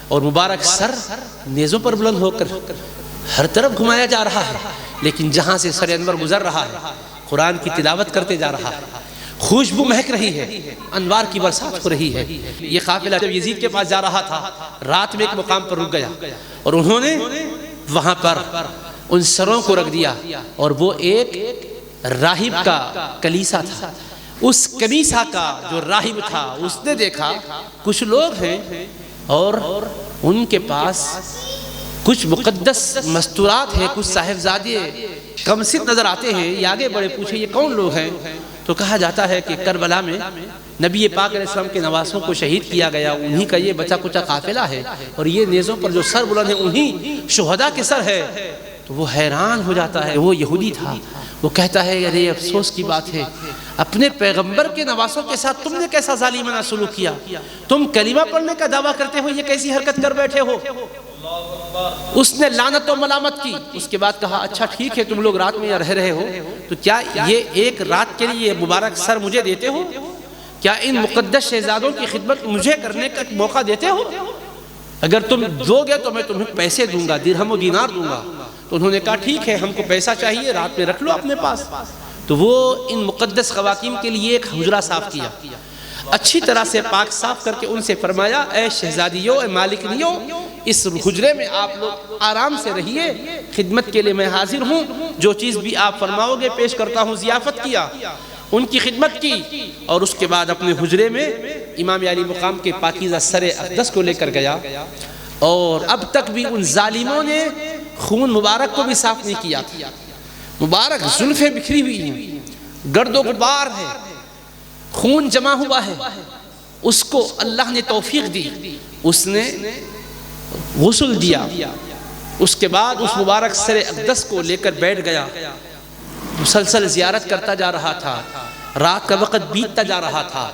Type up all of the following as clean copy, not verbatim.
اور مبارک سر نیزوں پر بلند ہو کر ہر طرف گھمایا جا رہا ہے، لیکن جہاں سے سر انور گزر رہا ہے قرآن کی تلاوت کرتے جا رہا ہے، خوشبو مہک رہی ہے، انوار کی برسات ہو رہی ہے۔ یہ قافلہ جب یزید کے پاس جا رہا تھا، رات میں ایک مقام پر رک گیا اور انہوں نے وہاں پر ان سروں کو رکھ دیا، اور وہ ایک راہب کا کلیسا تھا۔ اس کلیسا کا جو راہب تھا اس نے دیکھا کچھ لوگ ہیں اور ان کے پاس کچھ مقدس مستورات ہیں، کچھ صاحبزادے کم سن نظر آتے ہیں۔ یہ آگے بڑے پوچھے یہ کون لوگ ہیں؟ تو کہا جاتا ہے کہ کربلا میں نبی پاک علیہ السلام کے نواسوں کو شہید کیا گیا، انہی کا یہ بچا کچا قافلہ ہے، اور یہ نیزوں پر جو سر بلند ہیں انہی شہداء کے سر ہے۔ تو وہ حیران ہو جاتا ہے، وہ یہودی تھا، وہ کہتا ہے ارے افسوس کی بات ہے، اپنے پیغمبر کے نواسوں کے ساتھ تم نے کیسا ظالمانہ سلوک کیا؟ تم کلمہ پڑھنے کا دعویٰ کرتے ہو، یہ کیسی حرکت کر بیٹھے ہو؟ اس نے لعنت و ملامت کی۔ اس کے بعد کہا اچھا ٹھیک ہے، تم لوگ رات میں رہ رہے ہو تو کیا یہ ایک رات کے لیے مبارک سر مجھے دیتے ہو؟ کیا ان مقدس شہزادوں کی خدمت مجھے کرنے کا موقع دیتے ہو؟ اگر تم دو گے تو میں تمہیں پیسے دوں گا، درہم و دینار دوں گا۔ تو انہوں نے کہا ٹھیک ہے، ہم کو پیسہ چاہیے، رات میں رکھ لو اپنے پاس۔ تو وہ ان مقدس خواتین کے لیے ایک حجرہ صاف کیا، اچھی طرح سے پاک صاف کر کے ان سے فرمایا اے شہزادیوں، اے مالکنیوں، اس حجرے میں آپ لوگ آرام سے رہیے، خدمت کے لیے میں حاضر ہوں، جو چیز بھی آپ فرماؤ گے پیش کرتا ہوں۔ ضیافت کیا، ان کی خدمت کی، اور اس کے بعد اپنے حجرے میں امام علی مقام کے پاکیزہ سر اقدس کو لے کر گیا، اور اب تک بھی ان ظالموں نے خون مبارک کو بھی صاف نہیں کیا تھا۔ مبارک زلفیں بکھری ہوئی ہیں، گرد و غبار ہے، خون جمع ہوا ہے، اس کو اللہ نے توفیق دی، اس نے غسل دیا، اس کے بعد اس مبارک سر اقدس کو لے کر بیٹھ گیا، مسلسل زیارت کرتا جا رہا تھا، رات کا وقت بیتتا جا رہا تھا،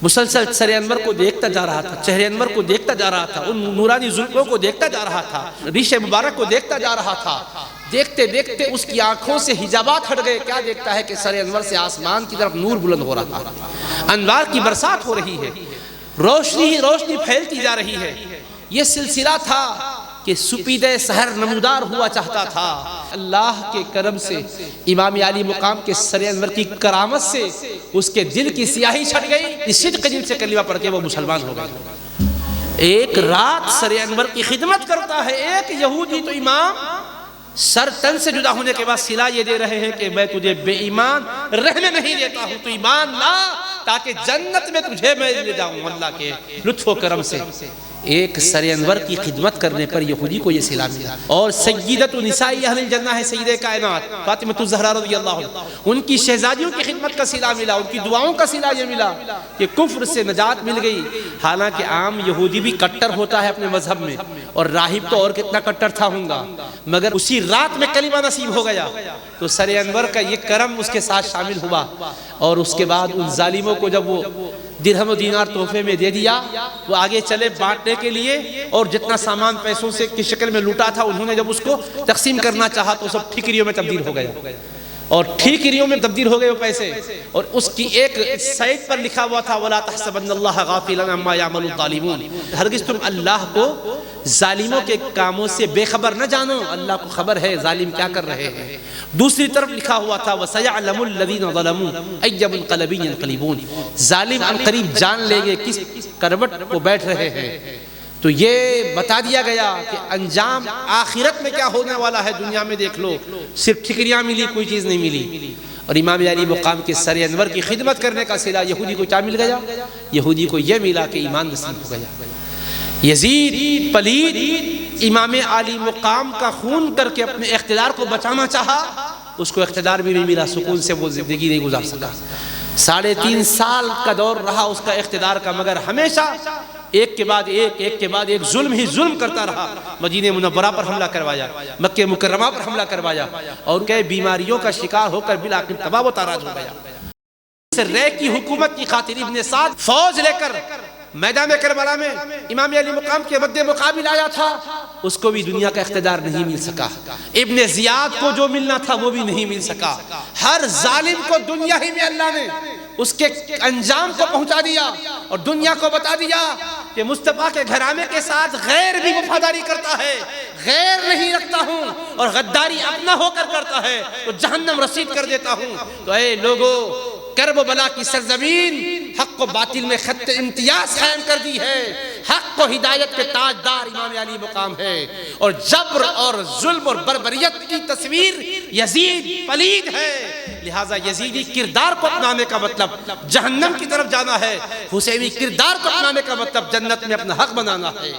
مسلسل سر انور کو دیکھتا جا رہا تھا، چہرے انور کو دیکھتا جا رہا تھا، ان نورانی زلفوں کو دیکھتا جا رہا تھا، ریش مبارک کو دیکھتا جا رہا تھا۔ دیکھتے دیکھتے اس کی آنکھوں سے حجابات ہٹ گئے، کیا دیکھتا ہے کہ سر انور سے آسمان کی طرف نور بلند ہو رہا ہے، انوار کی برسات ہو رہی ہے، روشنی ہی روشنی پھیلتی جا رہی ہے۔ یہ سلسلہ تھا کہ سپیدہ سحر نمودار ہوا چاہتا تھا۔ اللہ کے کرم سے امام علی مقام کے سر انور کی کرامت سے اس کے دل کی سیاہی چھٹ گئی، اس صدق دل سے کلمہ پڑھ کے وہ مسلمان ہو گئے۔ ایک رات سر انور کی خدمت کرتا ہے ایک یہودی، تو امام سر تن سے جدا ہونے کے بعد صلہ یہ دے رہے ہیں کہ میں تجھے بے ایمان رہنے نہیں دیتا ہوں، تو ایمان لا تاکہ جنت میں تجھے میں لے جاؤں اللہ کے لطف و کرم سے۔ ایک سر انور کی خدمت کرنے پر یہودی کو یہ صلہ ملا، اور سیدۃ نساء اہل الجنہ ہے سیدہ کائنات فاطمہ الزہرا رضی اللہ عنہ، ان کی شہزادیوں کی خدمت کا صلہ ملا، ان کی دعاؤں کا صلہ یہ ملا کہ کفر سے نجات مل گئی۔ حالانکہ عام یہودی بھی کٹر ہوتا ہے اپنے مذہب میں، اور راہب تو اور کتنا کٹر تھا ہوں گا، مگر اسی رات میں کلمہ نصیب ہو گیا۔ تو سر انور کا یہ کرم اس کے ساتھ شامل ہوا، اور اس کے بعد ان ظالموں کو جب وہ درہم و دینار تحفے میں دے دیا، وہ آگے چلے بانٹنے کے لیے، اور جتنا سامان پیسوں سے کی شکل میں لوٹا تھا انہوں نے جب اس کو تقسیم کرنا چاہا تو سب ٹھیکریوں میں تبدیل ہو گیا، اور ٹھیکریوں میں تبدیل ہو گئے وہ پیسے، اور اس کی ایک سائٹ پر لکھا ہوا تھا وَلَا تَحْسَبَنَّ اللَّهَ غَافِلًا عَمَّا يَعْمَلُ الظَّالِمُونَ، ہرگز تم اللہ کو ظالموں کے کاموں سے بے خبر نہ جانو، اللہ کو خبر ہے ظالم کیا کر رہے ہیں۔ دوسری طرف لکھا ہوا تھا وَسَيَعْلَمُ الَّذِينَ ظَلَمُوا أَيَّ مُنْقَلَبٍ يَنْقَلِبُونَ، ظالم عنقریب جان لیں گے کس کروٹ کو بیٹھ رہے ہیں۔ تو یہ بتا دیا گیا کہ انجام آخرت میں کیا ہونے والا ہے، دنیا میں دیکھ لو صرف ٹھکریاں ملی، کوئی چیز نہیں ملی۔ اور امام علی مقام کے سر انور کی خدمت کرنے کا صلہ یہودی کو کیا مل گیا؟ یہودی کو یہ ملا کہ ایمان نصیب ہو گیا۔ یزید پلید امام علی مقام کا خون کر کے اپنے اقتدار کو بچانا چاہا، اس کو اقتدار بھی نہیں ملا، سکون سے وہ زندگی نہیں گزار سکا۔ 3.5 سال کا دور رہا اس کا اقتدار کا، مگر ہمیشہ ایک کے بعد ایک ظلم ہی ظلم کرتا رہا۔ مدینہ منورہ پر حملہ کروایا، مکہ مکرمہ پر حملہ کروایا، اور کئی بیماریوں کا شکار ہو کر بالآخر تباہ و تاراج ہو گیا۔ رے کی حکومت کی خاطر ابن سعد فوج لے کر میدان کربلا میں امام علی مقام کے مد مقابل آیا تھا، اس کو بھی دنیا کا اقتدار نہیں مل سکا۔ ابن زیاد کو جو ملنا تھا وہ بھی نہیں مل سکا۔ ہر ظالم کو دنیا ہی میں اللہ نے اس کے انجام کو پہنچا دیا، اور دنیا کو بتا دیا کہ مصطفیٰ کے گھرانے کے ساتھ غیر بھی وفاداری کرتا ہے، غیر نہیں رکھتا ہوں اور غداری اپنا ہو کر کرتا ہے تو جہنم رسید کر دیتا ہوں۔ تو اے لوگو، کرب و بلا کی سرزمین حق و باطل میں خط امتیاز قائم کر دی ہے۔ حق و ہدایت کے تاجدار امام علی مقام ہے، اور جبر اور ظلم اور بربریت کی تصویر یزید پلید ہے، لہٰذا یزیدی کردار کو اپنانے کا مطلب جہنم کی طرف جانا ہے، حسینی کردار کو اپنانے کا مطلب جنت میں اپنا حق بنانا ہے۔